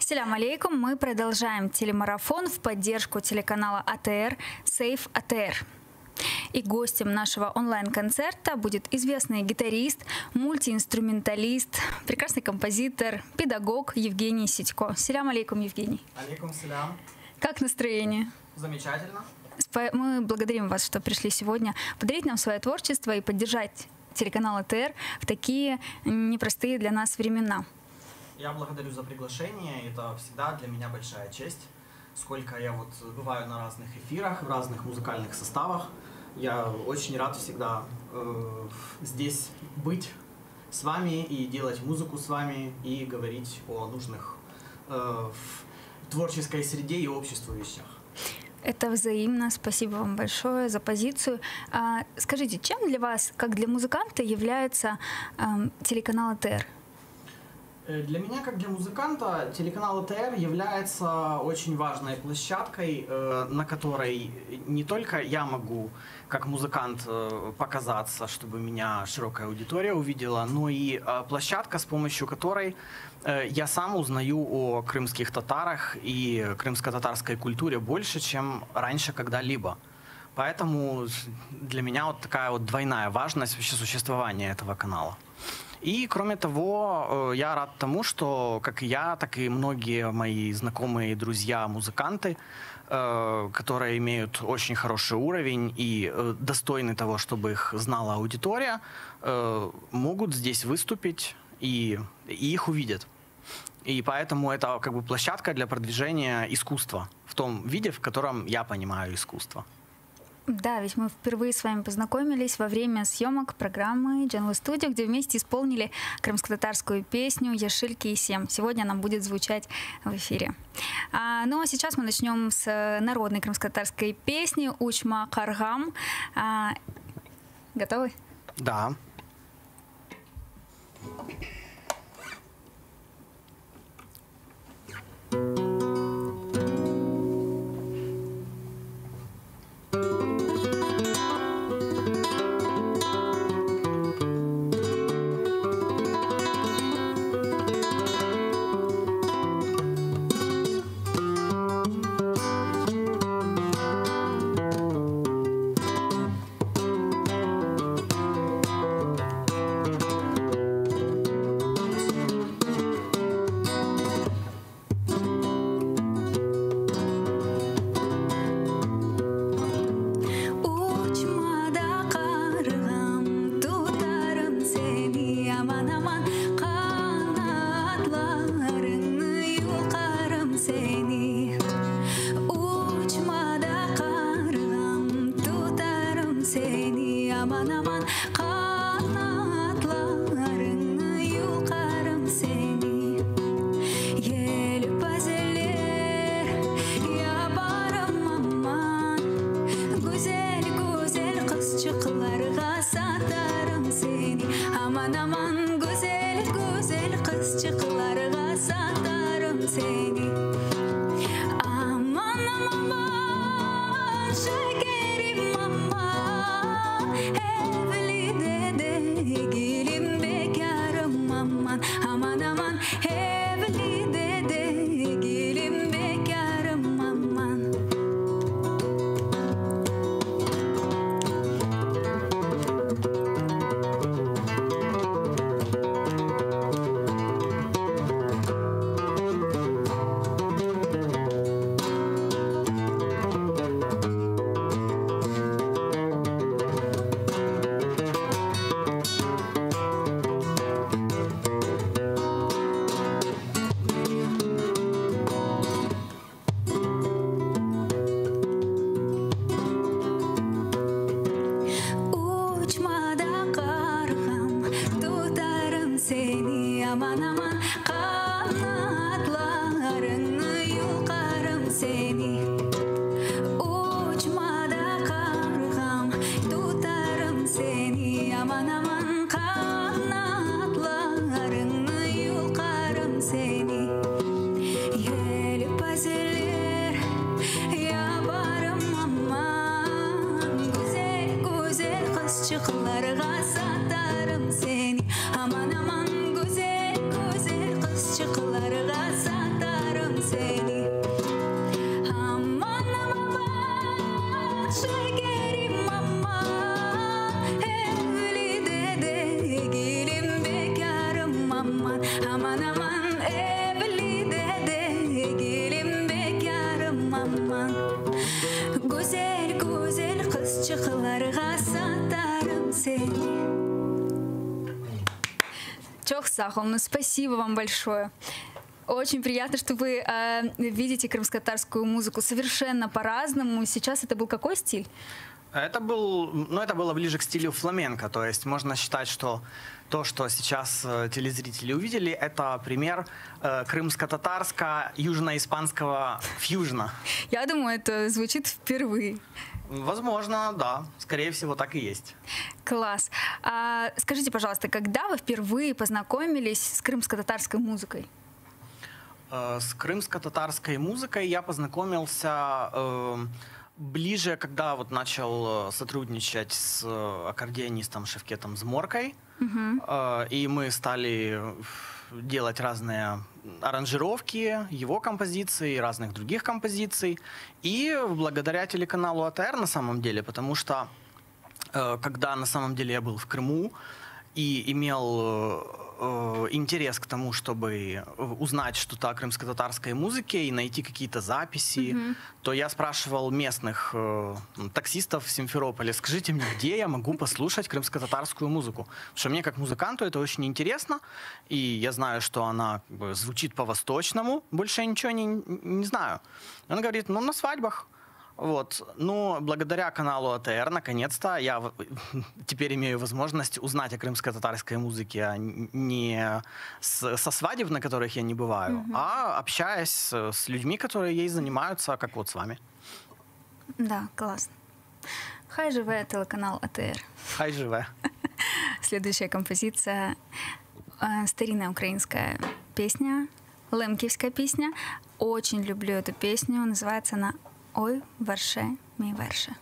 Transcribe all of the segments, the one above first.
Ассаляму алейкум. Мы продолжаем телемарафон в поддержку телеканала АТР «Сейф АТР». И гостем нашего онлайн-концерта будет известный гитарист, мультиинструменталист, прекрасный композитор, педагог Евгений Ситько. Ассаляму алейкум, Евгений. Алейкум салям. Как настроение? Замечательно. Мы благодарим вас, что пришли сегодня подарить нам свое творчество и поддержать телеканал АТР в такие непростые для нас времена. Я благодарю за приглашение. Это всегда для меня большая честь. Сколько я бываю на разных эфирах, в разных музыкальных составах. Я очень рад всегда здесь быть с вами и делать музыку с вами и говорить о нужных в творческой среде и обществу вещах. Это взаимно. Спасибо вам большое за позицию. Скажите, чем для вас, как для музыканта, является телеканал АТР? Для меня, как для музыканта, телеканал АТР является очень важной площадкой, на которой не только я могу, как музыкант, показаться, чтобы меня широкая аудитория увидела, но и площадка, с помощью которой я сам узнаю о крымских татарах и крымско-татарской культуре больше, чем раньше когда-либо. Поэтому для меня такая двойная важность вообще существования этого канала. И, кроме того, я рад тому, что как и я, так и многие мои знакомые друзья-музыканты, которые имеют очень хороший уровень и достойны того, чтобы их знала аудитория, могут здесь выступить и их увидят. И поэтому это площадка для продвижения искусства в том виде, в котором я понимаю искусство. Да, ведь мы впервые с вами познакомились во время съемок программы Jungle Studio, где вместе исполнили крымско-татарскую песню «Яшиль Кейсем». Сегодня она будет звучать в эфире. Ну а сейчас мы начнем с народной крымско-татарской песни «Учма Каргам». Готовы? Да. Aman aman güzel güzel kızcıklarga satarım aman aman aman evli de gelin bekarım aman güzel güzel kızcıklarga satarım seni. Çok sağ olun, спасибо вам большое. Очень приятно, что вы видите крымско-татарскую музыку совершенно по-разному. Сейчас это был какой стиль? Это было ближе к стилю фламенко, то есть можно считать, что то, что сейчас телезрители увидели, это пример крымско-татарско-южно-испанского фьюжна. Я думаю, это звучит впервые. Возможно, да. Скорее всего, так и есть. Класс. Скажите, пожалуйста, когда вы впервые познакомились с крымско-татарской музыкой? С крымско-татарской музыкой я познакомился ближе, когда вот начал сотрудничать с аккордеонистом Шевкетом Зморкой. И мы стали делать разные аранжировки его композиций, разных других композиций. И благодаря телеканалу АТР на самом деле, потому что когда на самом деле я был в Крыму и имел интерес к тому, чтобы узнать что-то о крымско-татарской музыке и найти какие-то записи, то я спрашивал местных таксистов в Симферополе: скажите мне, где я могу послушать крымско-татарскую музыку? Потому что мне как музыканту это очень интересно, и я знаю, что она звучит по-восточному, больше я ничего не знаю. Он говорит: ну, на свадьбах. Вот. Но благодаря каналу АТР, наконец-то, я теперь имею возможность узнать о крымско-татарской музыке не со свадеб, на которых я не бываю, а общаясь с людьми, которые ей занимаются, как вот с вами. Да, классно. Хай живе телеканал АТР. Хай живе. Следующая композиция — старинная украинская песня, лемківська песня. Очень люблю эту песню. Называется она «Ой, верше, мій верше».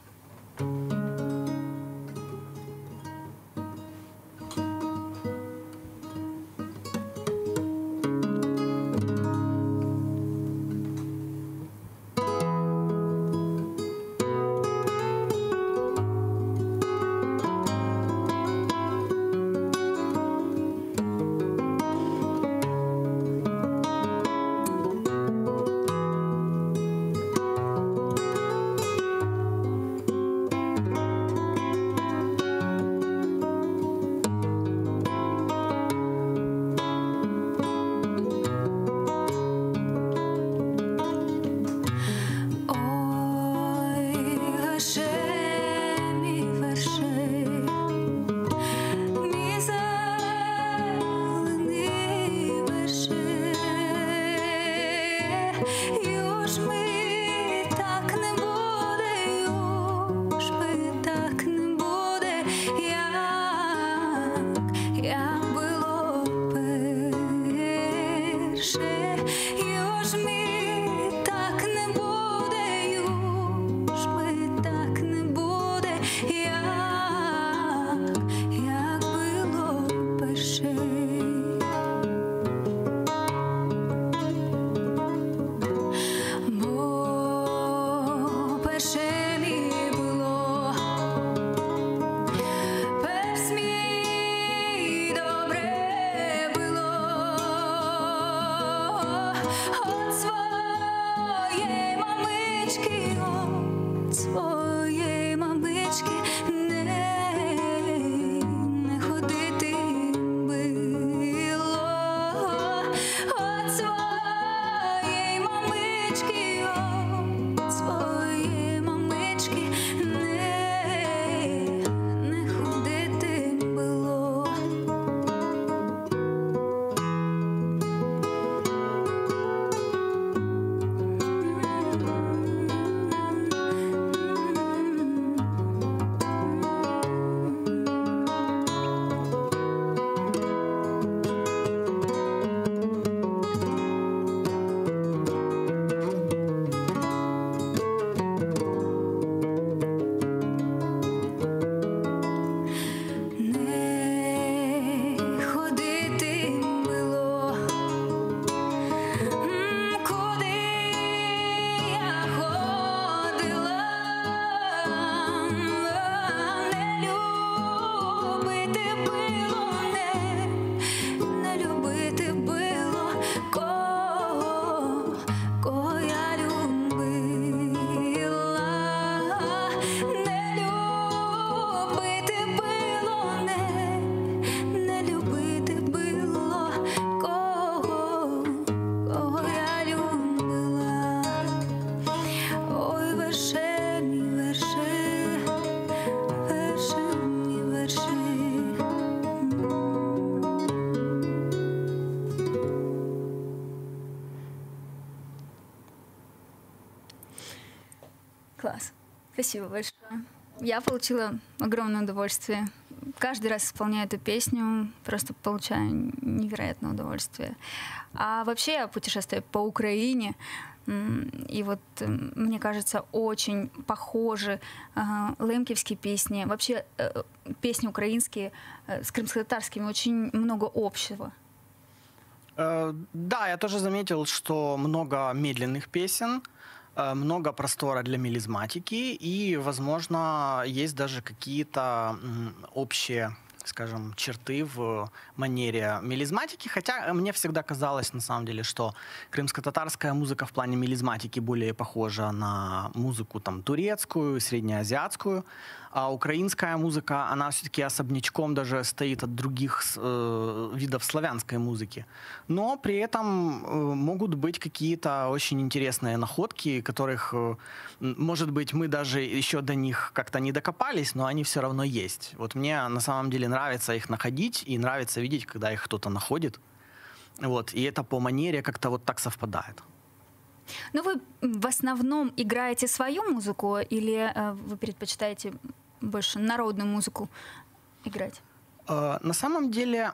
Спасибо большое. Я получила огромное удовольствие. Каждый раз исполняю эту песню, просто получаю невероятное удовольствие. А вообще я путешествую по Украине, и вот мне кажется, очень похожи лемківские песни, вообще песни украинские с крымско-татарскими, очень много общего. Да, я тоже заметил, что много медленных песен, много простора для мелизматики, и, возможно, есть даже какие-то общие, скажем, черты в манере мелизматики, хотя мне всегда казалось, на самом деле, что крымско-татарская музыка в плане мелизматики более похожа на музыку там турецкую, среднеазиатскую, а украинская музыка, она все-таки особнячком даже стоит от других видов славянской музыки. Но при этом могут быть какие-то очень интересные находки, которых, может быть, мы даже еще до них как-то не докопались, но они все равно есть. Вот мне на самом деле нравится их находить и нравится видеть, когда их кто-то находит. Вот, и это по манере как-то вот так совпадает. Ну, вы в основном играете свою музыку или вы предпочитаете больше народную музыку играть? На самом деле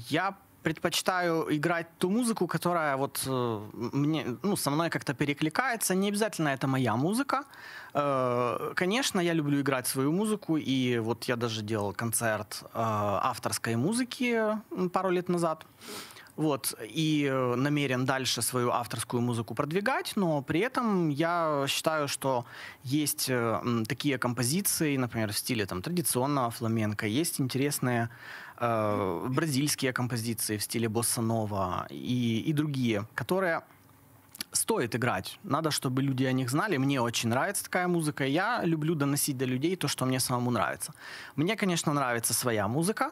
я предпочитаю играть ту музыку, которая вот мне, со мной как-то перекликается. Не обязательно это моя музыка. Конечно, я люблю играть свою музыку, и вот я даже делал концерт авторской музыки пару лет назад. Вот, и намерен дальше свою авторскую музыку продвигать, но при этом я считаю, что есть такие композиции, например, в стиле там, традиционного фламенко, есть интересные бразильские композиции в стиле босса-нова и другие, которые стоит играть. Надо, чтобы люди о них знали. Мне очень нравится такая музыка. Я люблю доносить до людей то, что мне самому нравится. Мне, конечно, нравится своя музыка,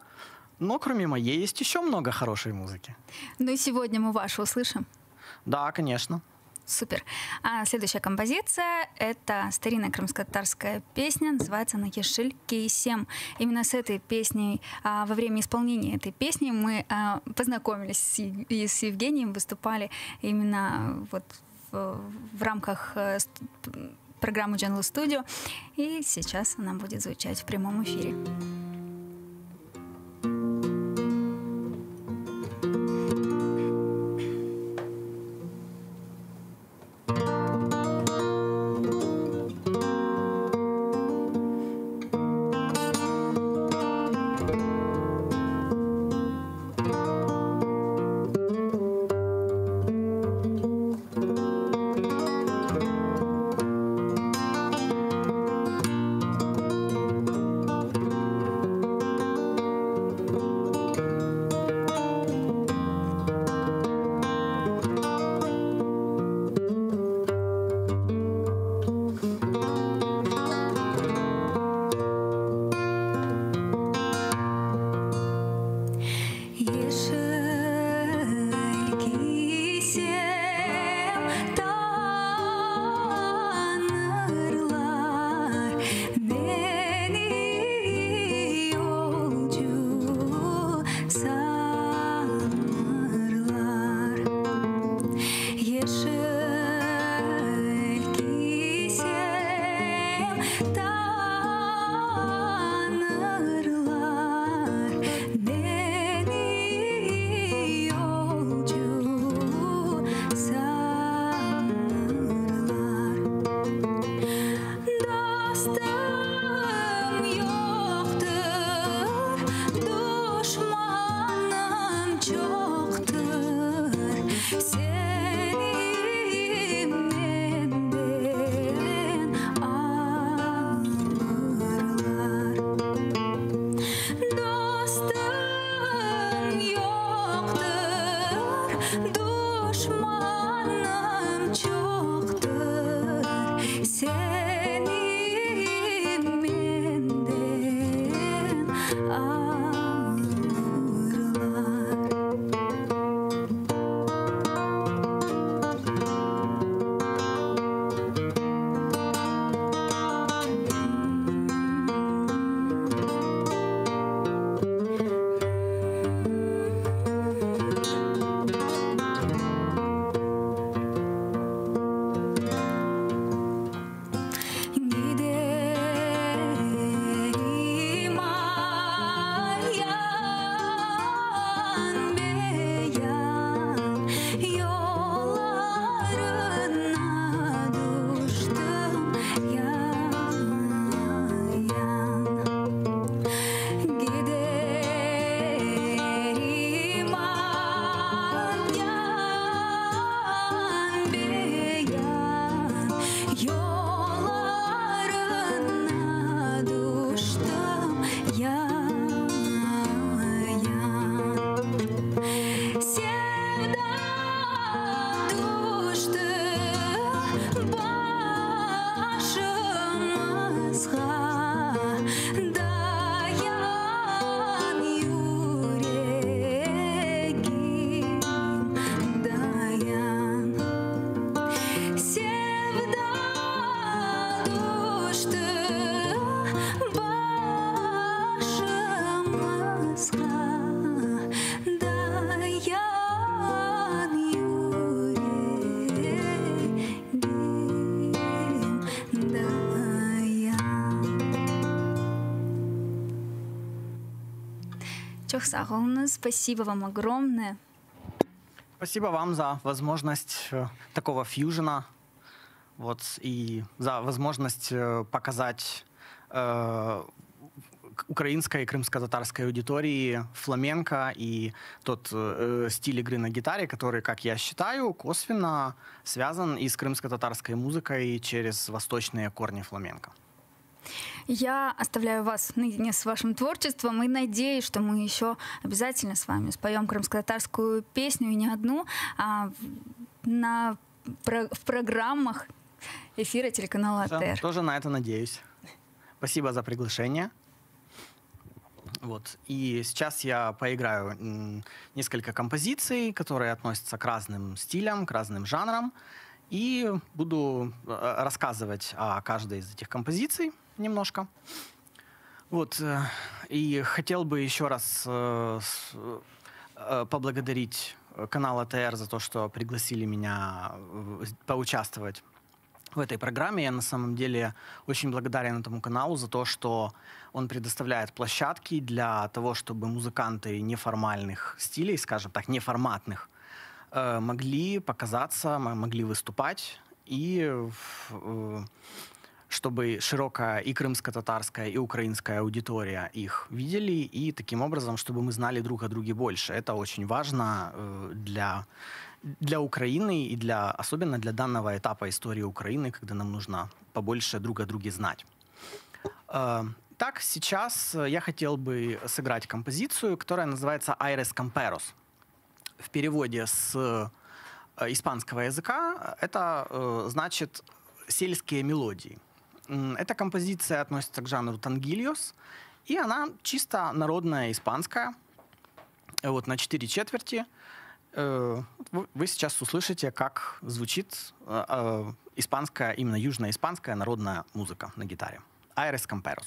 но кроме моей есть еще много хорошей музыки. Ну и сегодня мы вашу услышим. Да, конечно. Супер. А следующая композиция — это старинная крымско-татарская песня, называется она «Ешиль Кейсем». Именно с этой песней, во время исполнения этой песни мы познакомились с Евгением, выступали именно вот в рамках программы Jungle Studio, и сейчас она будет звучать в прямом эфире. Чухсаговна, спасибо вам огромное. Спасибо вам за возможность такого фьюжена, вот, и за возможность показать украинской и крымско-татарской аудитории фламенко и тот стиль игры на гитаре, который, как я считаю, косвенно связан и с крымско-татарской музыкой через восточные корни фламенко. Я оставляю вас наедине с вашим творчеством и надеюсь, что мы еще обязательно с вами споем крымско-татарскую песню, и не одну, а в программах эфира телеканала АТР. Тоже на это надеюсь. Спасибо за приглашение. Вот. И сейчас я поиграю несколько композиций, которые относятся к разным стилям, к разным жанрам, и буду рассказывать о каждой из этих композиций немножко. Вот. И хотел бы еще раз поблагодарить канал АТР за то, что пригласили меня поучаствовать в этой программе. Я на самом деле очень благодарен этому каналу за то, что он предоставляет площадки для того, чтобы музыканты неформальных стилей, скажем так, неформатных, могли показаться, могли выступать, и чтобы широкая и крымско-татарская, и украинская аудитория их видели, и таким образом, чтобы мы знали друг о друге больше. Это очень важно для Украины и особенно для данного этапа истории Украины, когда нам нужно побольше друг о друге знать. Так, сейчас я хотел бы сыграть композицию, которая называется «Aires Camperos». В переводе с испанского языка это значит «сельские мелодии». Эта композиция относится к жанру тангильос, и она чисто народная испанская, вот, на 4/4. Вы сейчас услышите, как звучит испанская, именно южноиспанская народная музыка на гитаре. «Aires Camperos».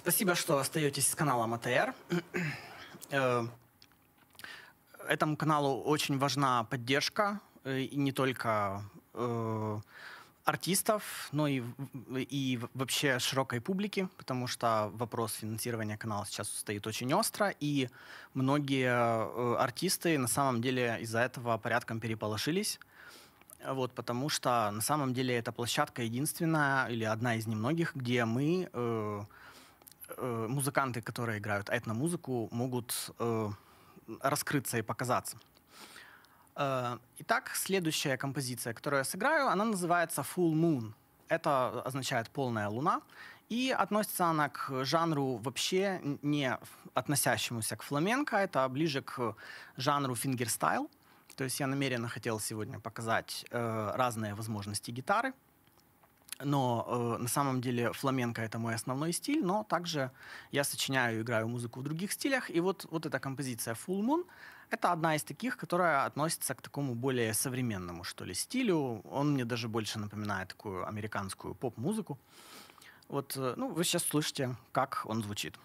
Спасибо, что остаетесь с каналом АТР. Этому каналу очень важна поддержка, и не только артистов, но и вообще широкой публики, потому что вопрос финансирования канала сейчас стоит очень остро, и многие артисты на самом деле из-за этого порядком переполошились. Вот, потому что на самом деле эта площадка единственная или одна из немногих, где мы, музыканты, которые играют этномузыку, могут раскрыться и показаться. Итак, следующая композиция, которую я сыграю, она называется «Full Moon». Это означает «полная луна». И относится она к жанру вообще не относящемуся к фламенко. Это ближе к жанру фингерстайл. То есть я намеренно хотел сегодня показать разные возможности гитары. Но на самом деле фламенко — это мой основной стиль, но также я сочиняю и играю музыку в других стилях. И вот эта композиция «Full Moon» — это одна из таких, которая относится к такому более современному, что ли, стилю. Он мне даже больше напоминает такую американскую поп-музыку. Вот, ну, вы сейчас слышите, как он звучит.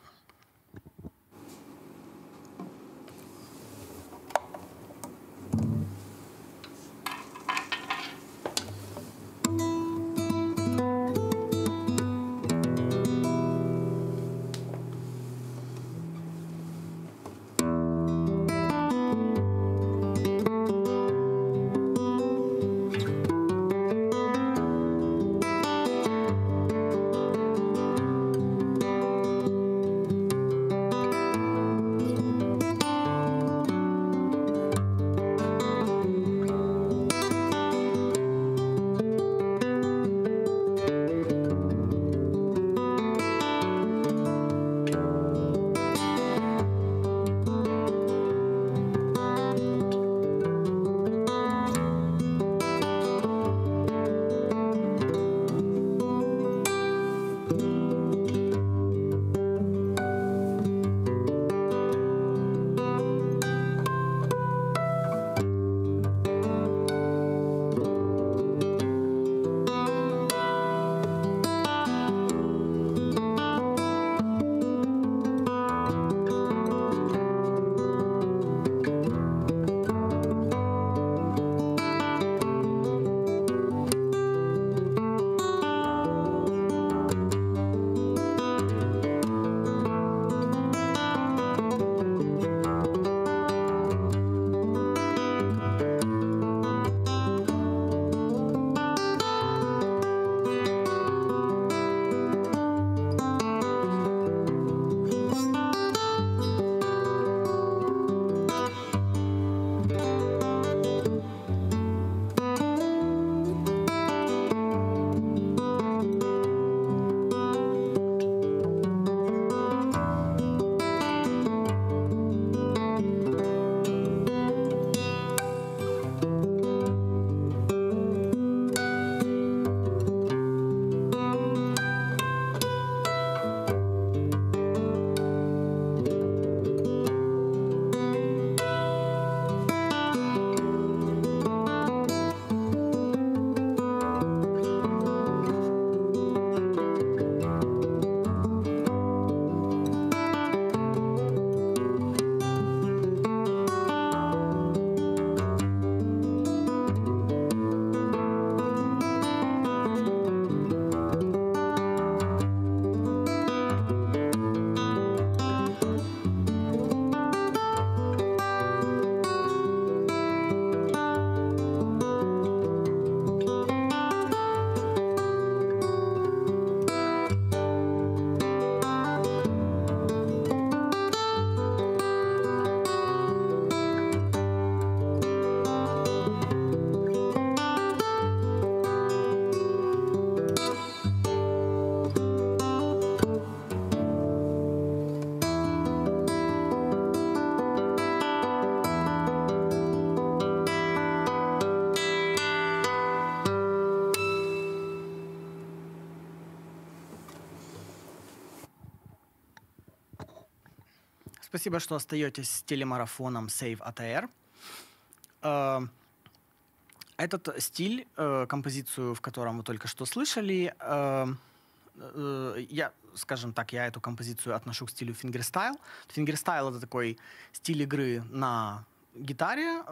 Спасибо, что остаетесь с телемарафоном Save ATR. Этот стиль, композицию, в котором вы только что слышали, скажем так, я эту композицию отношу к стилю фингерстайл. Фингерстайл — это такой стиль игры на гитаре,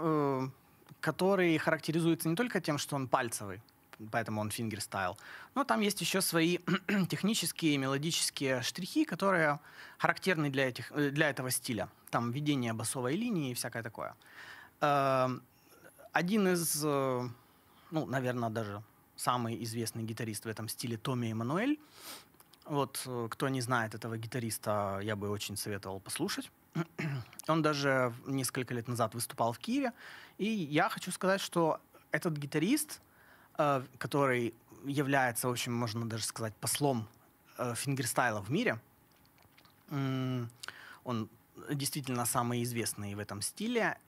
который характеризуется не только тем, что он пальцевый, поэтому он фингерстайл, но там есть еще свои технические, мелодические штрихи, которые характерны для этого стиля. Там введение басовой линии и всякое такое. Один из, наверное, даже самый известный гитарист в этом стиле — Томми Эммануэль. Вот, кто не знает этого гитариста, я бы очень советовал послушать. Он даже несколько лет назад выступал в Киеве. И я хочу сказать, что этот гитарист, который является, в общем, можно даже сказать, послом фингерстайла в мире, он действительно самый известный в этом стиле,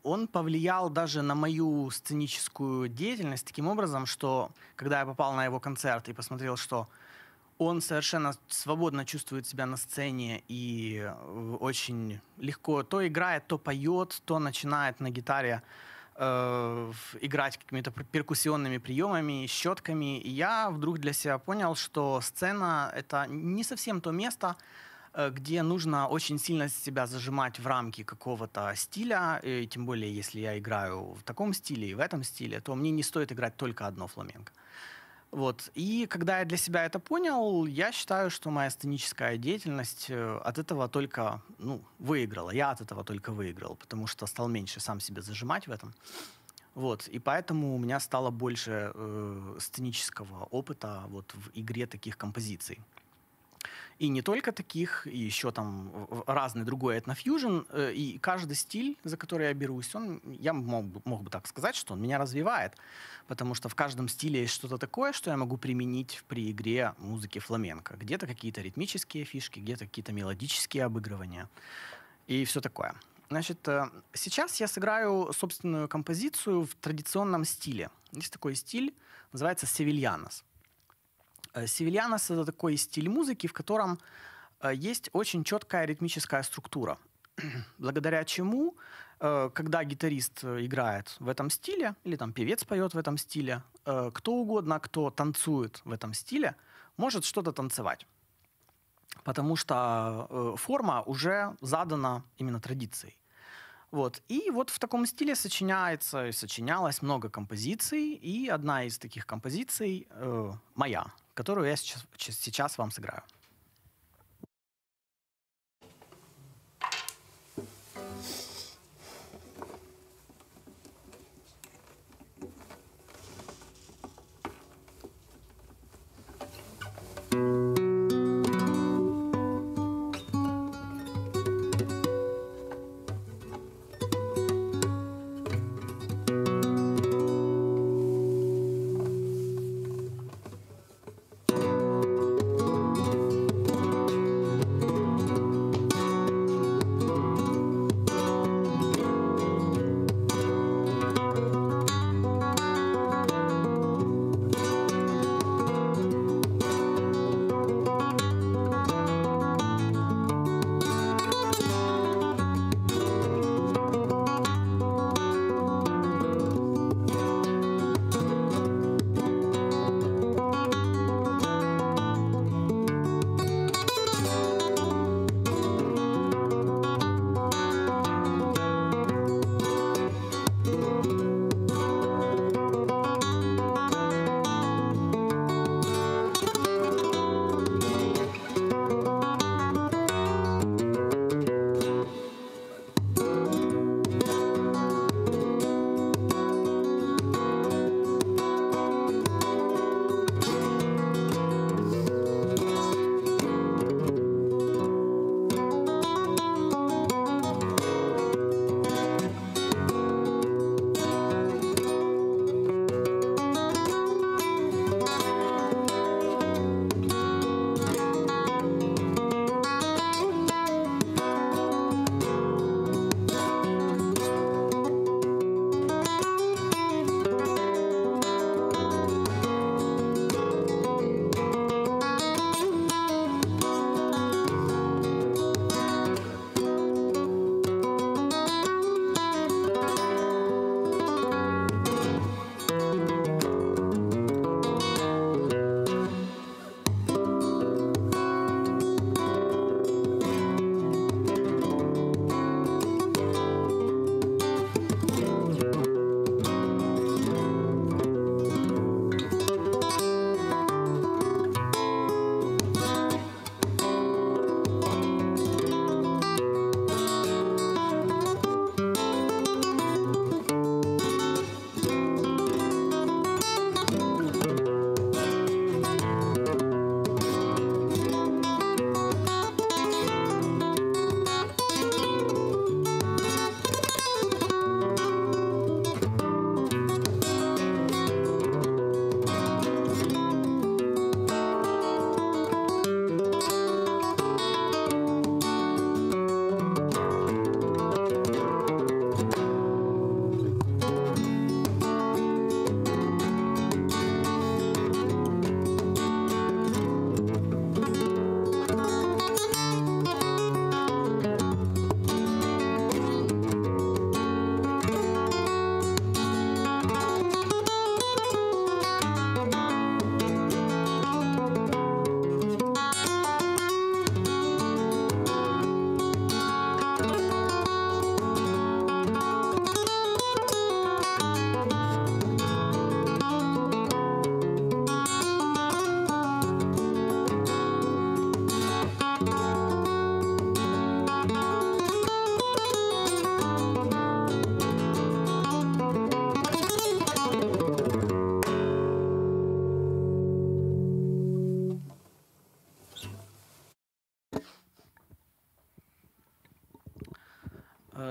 он повлиял даже на мою сценическую деятельность таким образом, что когда я попал на его концерт и посмотрел, что он совершенно свободно чувствует себя на сцене и очень легко то играет, то поет, то начинает на гитаре играть какими-то перкуссионными приемами, щетками. И я вдруг для себя понял, что сцена — это не совсем то место, где нужно очень сильно себя зажимать в рамки какого-то стиля, и тем более, если я играю в таком стиле и в этом стиле, то мне не стоит играть только одно фламенко. Вот. И когда я для себя это понял, я считаю, что моя сценическая деятельность от этого только выиграла. Я от этого только выиграл, потому что стал меньше сам себя зажимать в этом. Вот. И поэтому у меня стало больше сценического опыта вот в игре таких композиций. И не только таких, и еще там разный другой этнофьюжн. И каждый стиль, за который я берусь, я мог бы так сказать, что он меня развивает. Потому что в каждом стиле есть что-то такое, что я могу применить при игре музыки фламенко. Где-то какие-то ритмические фишки, где-то какие-то мелодические обыгрывания. И все такое. Значит, сейчас я сыграю собственную композицию в традиционном стиле. Есть такой стиль, называется севильянос. Севильянос — это такой стиль музыки, в котором есть очень четкая ритмическая структура, благодаря чему, когда гитарист играет в этом стиле, или там певец поет в этом стиле, кто угодно, кто танцует в этом стиле, может что-то танцевать. Потому что форма уже задана именно традицией. Вот. И вот в таком стиле сочиняется и сочинялось много композиций, и одна из таких композиций моя, которую я сейчас вам сыграю.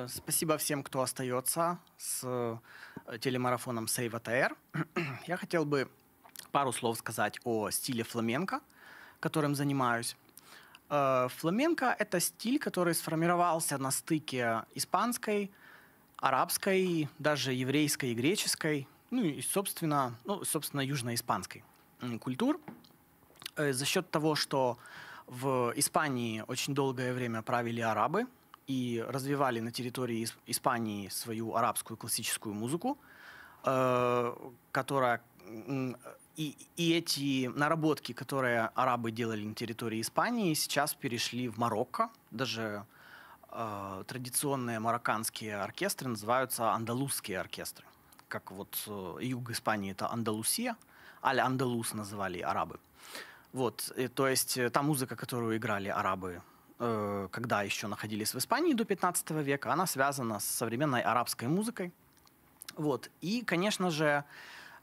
Спасибо всем, кто остается с телемарафоном Save ATR. Я хотел бы пару слов сказать о стиле фламенко, которым занимаюсь. Фламенко — это стиль, который сформировался на стыке испанской, арабской, даже еврейской и греческой, ну и, собственно, южноиспанской культур. За счет того, что в Испании очень долгое время правили арабы и развивали на территории Испании свою арабскую классическую музыку, которая... И эти наработки, которые арабы делали на территории Испании, сейчас перешли в Марокко. Даже традиционные марокканские оркестры называются андалузские оркестры. Как вот юг Испании — это Андалусия, Аль-Андалус называли арабы. Вот, то есть та музыка, которую играли арабы, когда еще находились в Испании до 15 века, она связана с современной арабской музыкой. Вот. И, конечно же,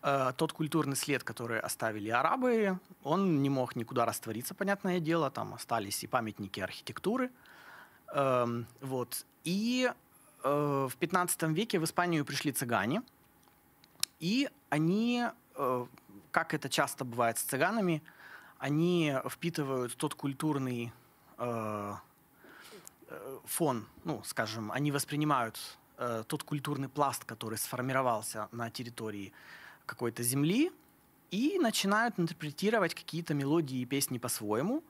тот культурный след, который оставили арабы, он не мог никуда раствориться, понятное дело. Там остались и памятники архитектуры. Вот. И в 15 веке в Испанию пришли цыгане. И они, как это часто бывает с цыганами, они впитывают тот культурный фон, ну, скажем, они воспринимают тот культурный пласт, который сформировался на территории какой-то земли, и начинают интерпретировать какие-то мелодии и песни по-своему.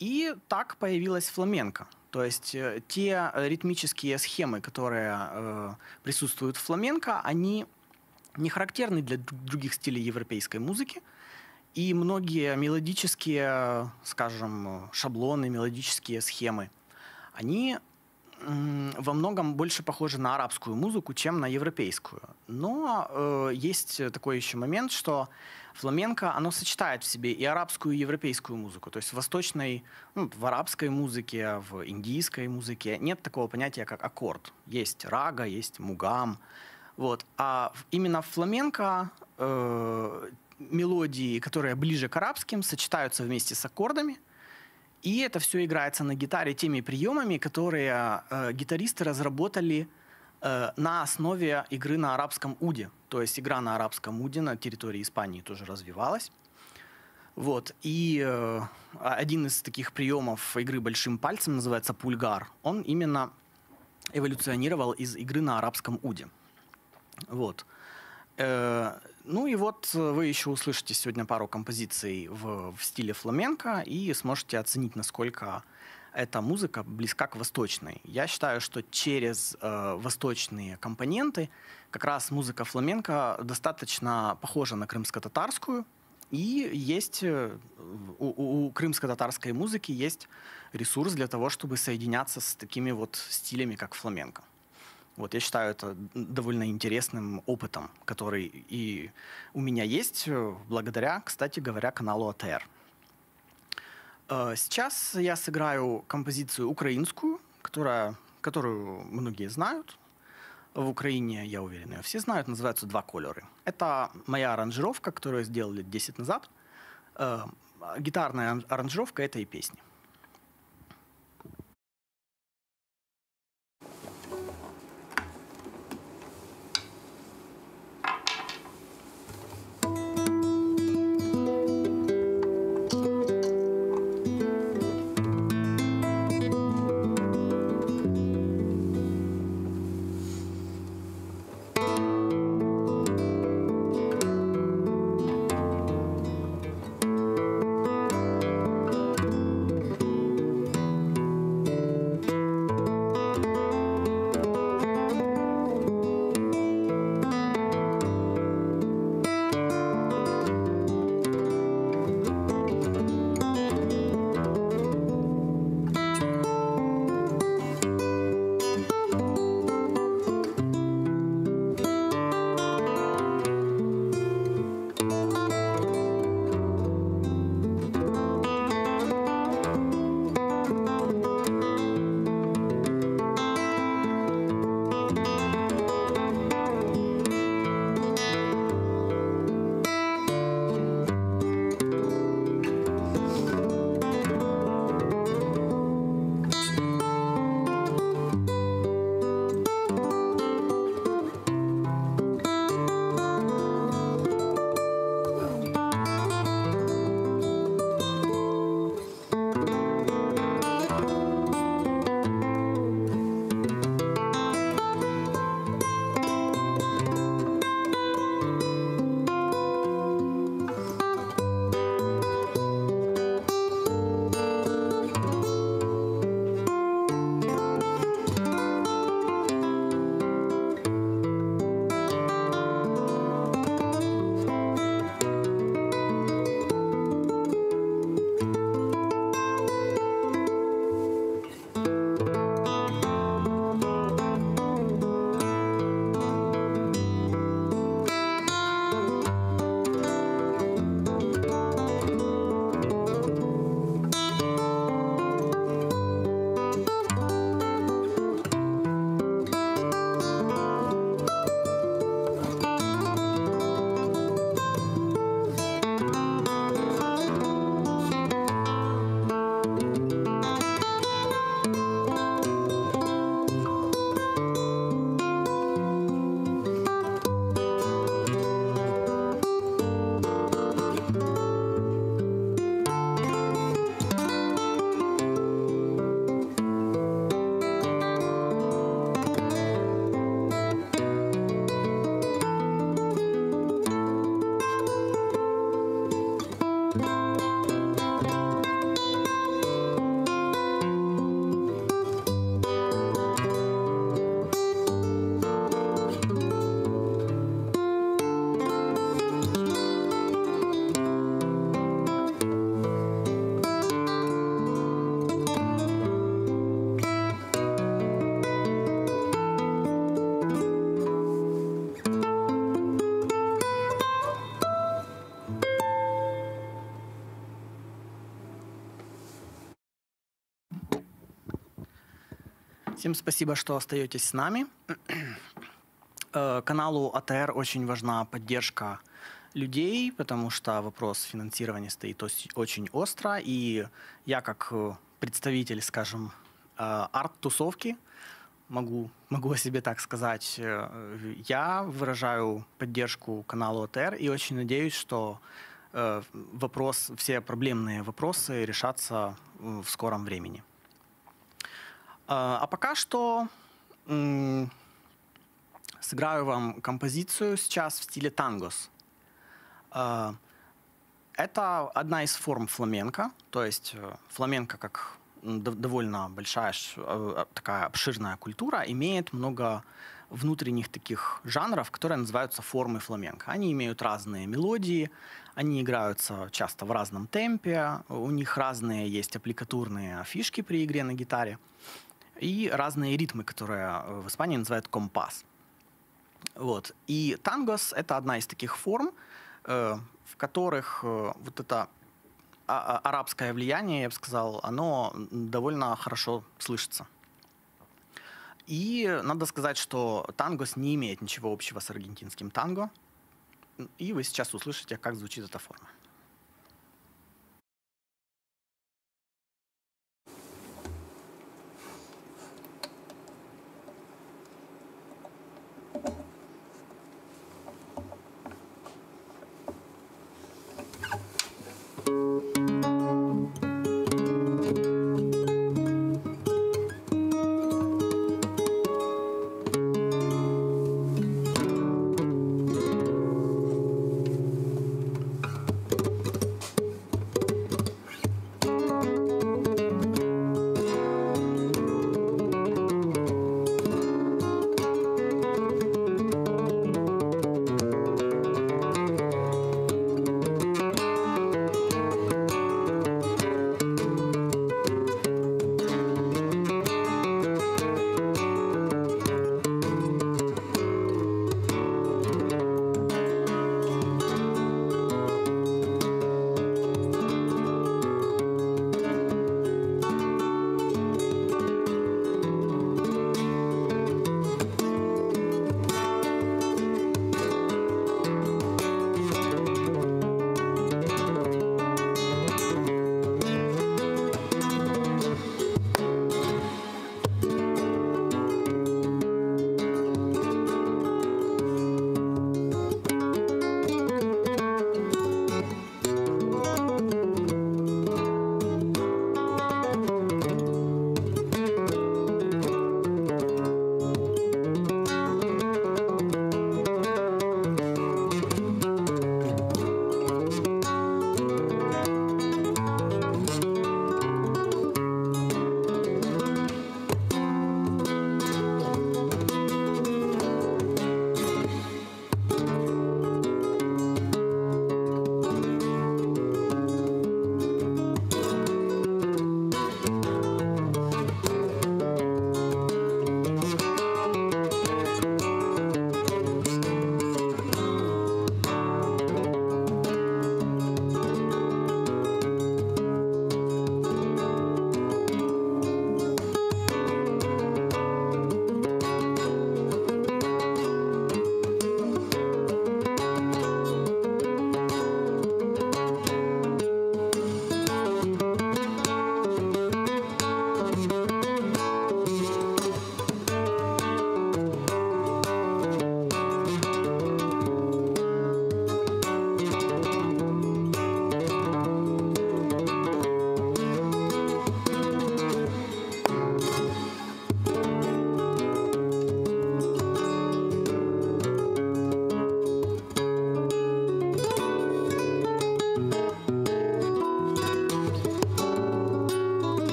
И так появилась фламенко. То есть те ритмические схемы, которые присутствуют в фламенко, они не характерны для других стилей европейской музыки. И многие мелодические, скажем, шаблоны, мелодические схемы, они во многом больше похожи на арабскую музыку, чем на европейскую. Но есть такой еще момент, что фламенко, оно сочетает в себе и арабскую, и европейскую музыку. То есть в восточной, в арабской музыке, в индийской музыке нет такого понятия, как аккорд. Есть рага, есть мугам. Вот. А именно в фламенко мелодии, которые ближе к арабским, сочетаются вместе с аккордами. И это все играется на гитаре теми приемами, которые гитаристы разработали на основе игры на арабском уде. То есть игра на арабском уде на территории Испании тоже развивалась. Вот. И один из таких приемов игры большим пальцем называется пульгар. Он именно эволюционировал из игры на арабском уде. Вот. Ну и вот вы еще услышите сегодня пару композиций в стиле фламенко и сможете оценить, насколько эта музыка близка к восточной. Я считаю, что через восточные компоненты как раз музыка фламенко достаточно похожа на крымско-татарскую, и есть у крымско-татарской музыки есть ресурс для того, чтобы соединяться с такими вот стилями, как фламенко. Вот, я считаю это довольно интересным опытом, который и у меня есть благодаря, кстати говоря, каналу АТР. Сейчас я сыграю композицию украинскую, которую многие знают. В Украине, я уверен, ее все знают, называется «Два кольори». Это моя аранжировка, которую я сделал лет 10 назад. Гитарная аранжировка этой песни. Всем спасибо, что остаетесь с нами. Каналу АТР очень важна поддержка людей, потому что вопрос финансирования стоит очень остро. И я, как представитель, скажем, арт-тусовки, могу о себе так сказать, я выражаю поддержку каналу АТР и очень надеюсь, что все проблемные вопросы решатся в скором времени. А пока что сыграю вам композицию сейчас в стиле тангос. Это одна из форм фламенко, то есть фламенко как довольно большая, такая обширная культура, имеет много внутренних таких жанров, которые называются формы фламенко. Они имеют разные мелодии, они играются часто в разном темпе, у них разные есть аппликатурные фишки при игре на гитаре и разные ритмы, которые в Испании называют компас. Вот. И тангос — это одна из таких форм, в которых вот это арабское влияние, я бы сказал, оно довольно хорошо слышится. И надо сказать, что тангос не имеет ничего общего с аргентинским танго. И вы сейчас услышите, как звучит эта форма.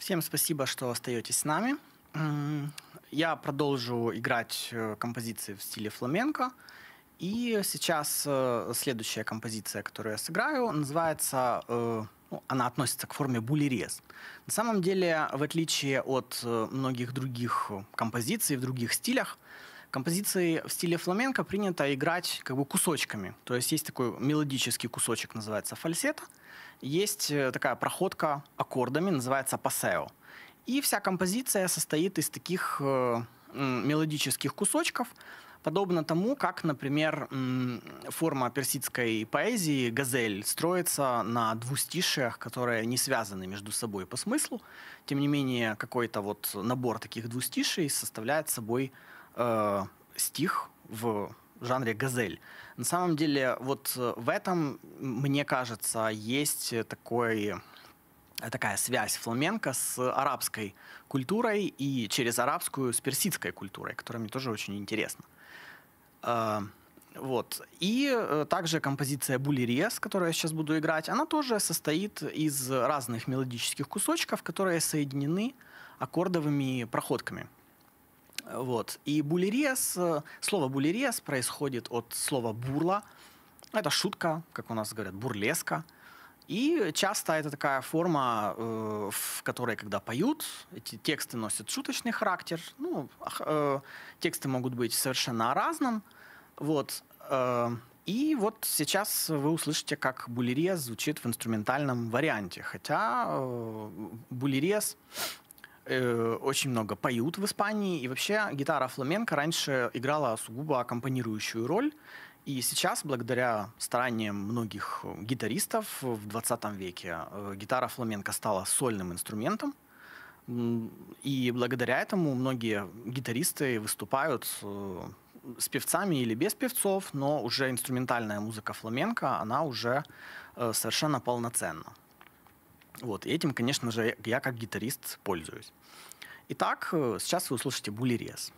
Всем спасибо, что остаетесь с нами. Я продолжу играть композиции в стиле фламенко. И сейчас следующая композиция, которую я сыграю, называется, она относится к форме булерез. На самом деле, в отличие от многих других композиций в других стилях, композиции в стиле фламенко принято играть как бы кусочками. То есть есть такой мелодический кусочек, называется фальсето. Есть такая проходка аккордами, называется пассео. И вся композиция состоит из таких мелодических кусочков, подобно тому, как, например, форма персидской поэзии газель строится на двустишиях, которые не связаны между собой по смыслу. Тем не менее, какой-то вот набор таких двустиший составляет собой стих в жанре газель. На самом деле, вот в этом, мне кажется, есть такая связь фламенко с арабской культурой и через арабскую с персидской культурой, которая мне тоже очень интересна. Вот. И также композиция «Булерез», которую я сейчас буду играть, она тоже состоит из разных мелодических кусочков, которые соединены аккордовыми проходками. Вот. И булерез, слово «булерез» происходит от слова «бурла». Это шутка, как у нас говорят, бурлеска. И часто это такая форма, в которой, когда поют, эти тексты носят шуточный характер. Тексты могут быть совершенно разным. Вот. И вот сейчас вы услышите, как булерез звучит в инструментальном варианте. Хотя булерез очень много поют в Испании. И вообще гитара фламенко раньше играла сугубо аккомпанирующую роль. И сейчас, благодаря стараниям многих гитаристов в 20 веке, гитара фламенко стала сольным инструментом. И благодаря этому многие гитаристы выступают с певцами или без певцов, но уже инструментальная музыка фламенко, она уже совершенно полноценна. Вот. И этим, конечно же, я как гитарист пользуюсь. Итак, сейчас вы услышите булерез.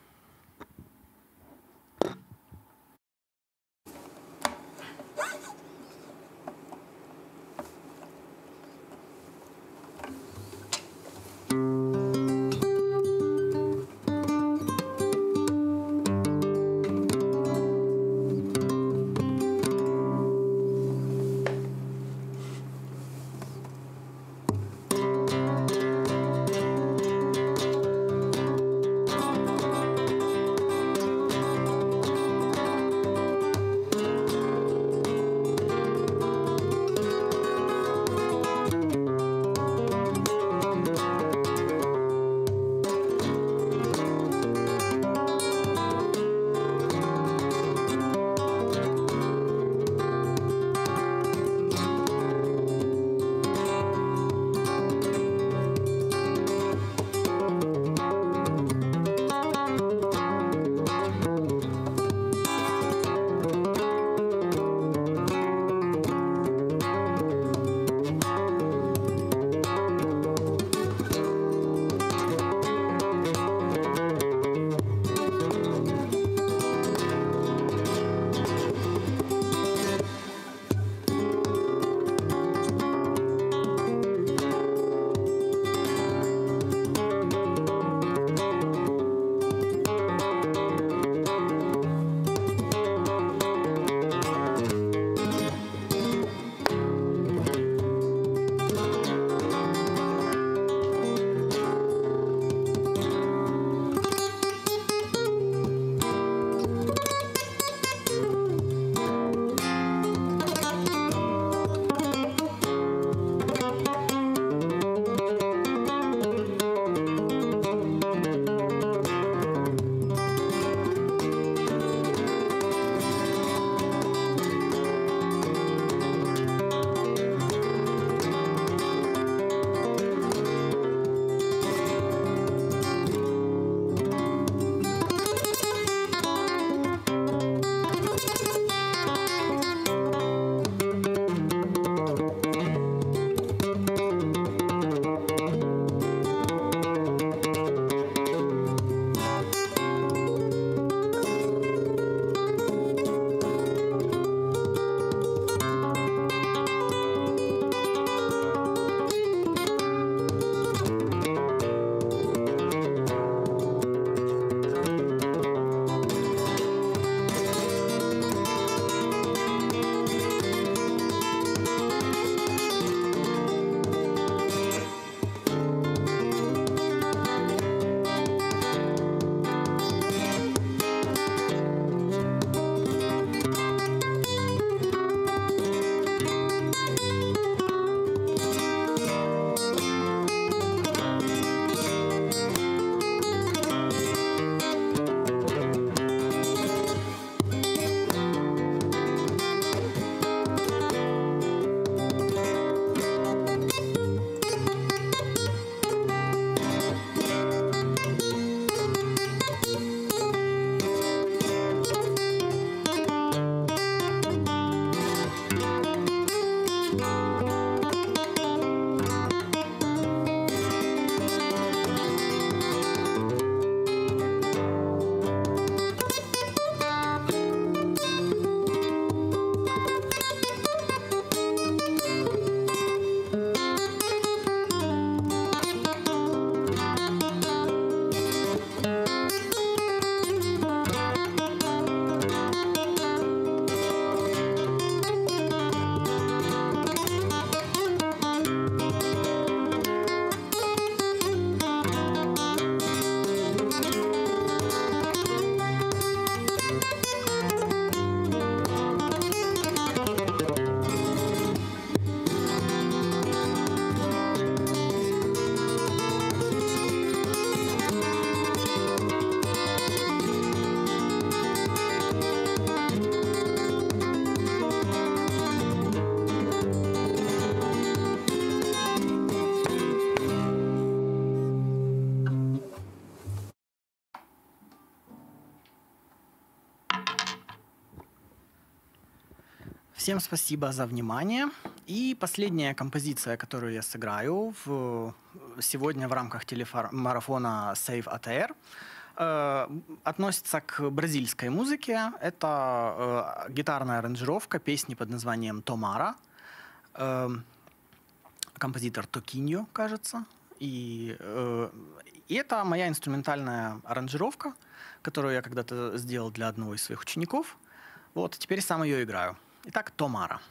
Всем спасибо за внимание. И последняя композиция, которую я сыграю сегодня в рамках телемарафона Save ATR, относится к бразильской музыке. Это гитарная аранжировка песни под названием «Томара». Композитор Токиньо, кажется. И это моя инструментальная аранжировка, которую я когда-то сделал для одного из своих учеников. Вот, теперь сам ее играю. Итак, «Томара».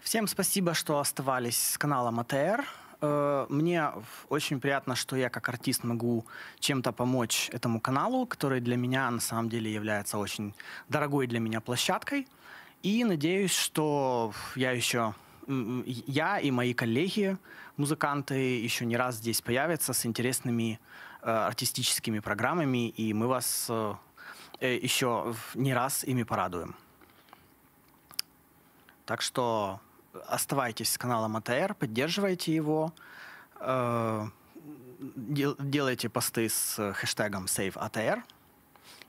Всем спасибо, что оставались с каналом ATR. Мне очень приятно, что я как артист могу чем-то помочь этому каналу, который для меня на самом деле является очень дорогой для меня площадкой. И надеюсь, что я и мои коллеги, музыканты, еще не раз здесь появятся с интересными артистическими программами, и мы вас еще не раз ими порадуем. Так что оставайтесь с каналом ATR, поддерживайте его, делайте посты с хэштегом SaveATR,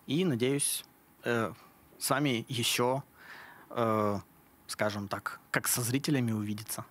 и, надеюсь, с вами еще, скажем так, как со зрителями увидеться.